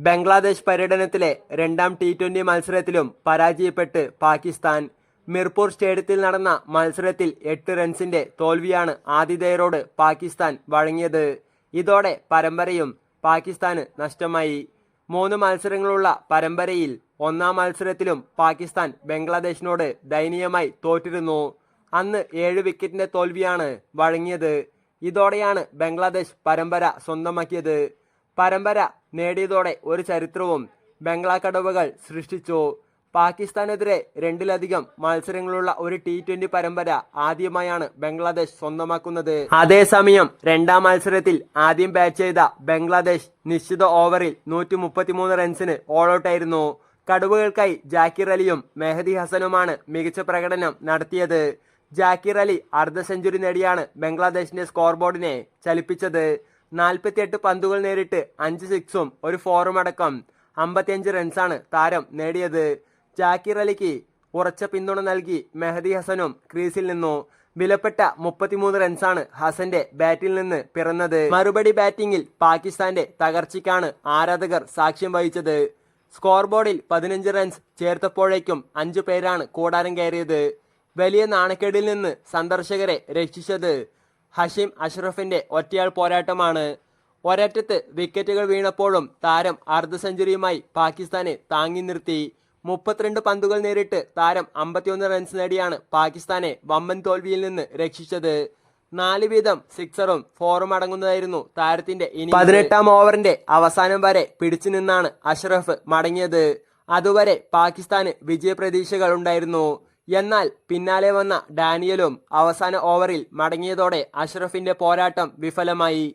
ബംഗ്ലാദേശ് പര്യടനത്തിലെ രണ്ടാം T20 മത്സരത്തിലും പരാജയപ്പെട്ട് പാകിസ്ഥാൻ. മിർപൂർ സ്റ്റേഡിയത്തിൽ നടന്ന മത്സരത്തിൽ 8 റൺസിന്റെ തോൽവിയാണ് ആതിഥേയരോട് പാകിസ്ഥാൻ വഴങ്ങിയത്. ഇതോടെ പരമ്പരയും പാകിസ്ഥാന് നഷ്ടമായി. 3 മത്സരങ്ങളുള്ള പരമ്പരയിൽ ഒന്നാം മത്സരത്തിലും പാകിസ്ഥാൻ ബംഗ്ലാദേശിനോട് ദയനീയമായി തോറ്റിരുന്നു. അന്ന് 7 വിക്കറ്റിന്റെ തോൽവിയാണ് വഴങ്ങിയത്. ഇതോടെയാണ് ബംഗ്ലാദേശ് പരമ്പര സ്വന്തമാക്കിയത്. പരമ്പര നേടിയതോടെ ഒരു ചരിത്രവും ബംഗ്ലാ കടവുകൾ സൃഷ്ടിച്ചു. പാകിസ്ഥാനെതിരെ 2ലധികം മത്സരങ്ങളുള്ള ഒരു T20 പരമ്പര ആദ്യമായാണ് ബംഗ്ലാദേശ് സ്വന്തമാക്കുന്നത്. അതേസമയം രണ്ടാം മത്സരത്തിൽ ആദ്യം ബാറ്റ് ചെയ്ത ബംഗ്ലാദേശ് നിശ്ചിത ഓവറിൽ 133 റൺസിന് ഓൾ ഔട്ടായിരുന്നു. കടവുകൾക്കായി ജാക്കിർ അലിയും മെഹദി ഹസനുമാണ് മികച്ച പ്രകടനം നടത്തിയത്. ജാക്കിർ അലി അർദ്ധ സെഞ്ചുറി നേടിയാണ് ബംഗ്ലാദേശിന്റെ സ്കോർ ബോർഡിനെ ചലിപ്പിച്ചത്. 48 പന്തുകൾ നേരിട്ട് 5 സിക്സും ഒരു ഫോറും അടക്കം 55 റൺസാണ് താരം നേടിയത്. ജാക്കിർ അലിക്ക് ഉറച്ച പിന്തുണ നൽകി മെഹദി ഹസനും ക്രീസിൽ നിന്നു. വിലപ്പെട്ട 33 റൺസാണ് ഹസന്റെ ബാറ്റിൽ നിന്ന് പിറന്നത്. മറുപടി ബാറ്റിംഗിൽ പാകിസ്ഥാന്റെ തകർച്ചയ്ക്കാണ് ആരാധകർ സാക്ഷ്യം വഹിച്ചത്. സ്കോർ ബോർഡിൽ 15 റൺസ് ചേർത്തപ്പോഴേക്കും 5 പേരാണ് കൂടാരം കയറിയത്. വലിയ നാണക്കേടിൽ നിന്ന് സന്ദർശകരെ രക്ഷിച്ചത് ഹഷീം അഷ്റഫിന്റെ ഒറ്റയാൾ പോരാട്ടമാണ്. ഒരറ്റത്ത് വിക്കറ്റുകൾ വീണപ്പോഴും താരം അർദ്ധ സെഞ്ചുറിയുമായി പാകിസ്ഥാനെ താങ്ങി നിർത്തി. 32 പന്തുകൾ നേരിട്ട് താരം 51 റൺസ് നേടിയാണ് പാകിസ്ഥാനെ വമ്പൻ തോൽവിയിൽ നിന്ന് രക്ഷിച്ചത്. 4 വീതം സിക്സറും ഫോറും അടങ്ങുന്നതായിരുന്നു താരത്തിന്റെ ഇന്നിംഗ്സ്. 18ാം ഓവറിന്റെ അവസാനം വരെ പിടിച്ചു നിന്നാണ് അഷ്റഫ് മടങ്ങിയത്. അതുവരെ പാകിസ്ഥാന് വിജയപ്രതീക്ഷകൾ ഉണ്ടായിരുന്നു. എന്നാൽ പിന്നാലെ വന്ന ഡാനിയലും അവസാന ഓവറിൽ മടങ്ങിയതോടെ അഷ്റഫിന്റെ പോരാട്ടം വിഫലമായി.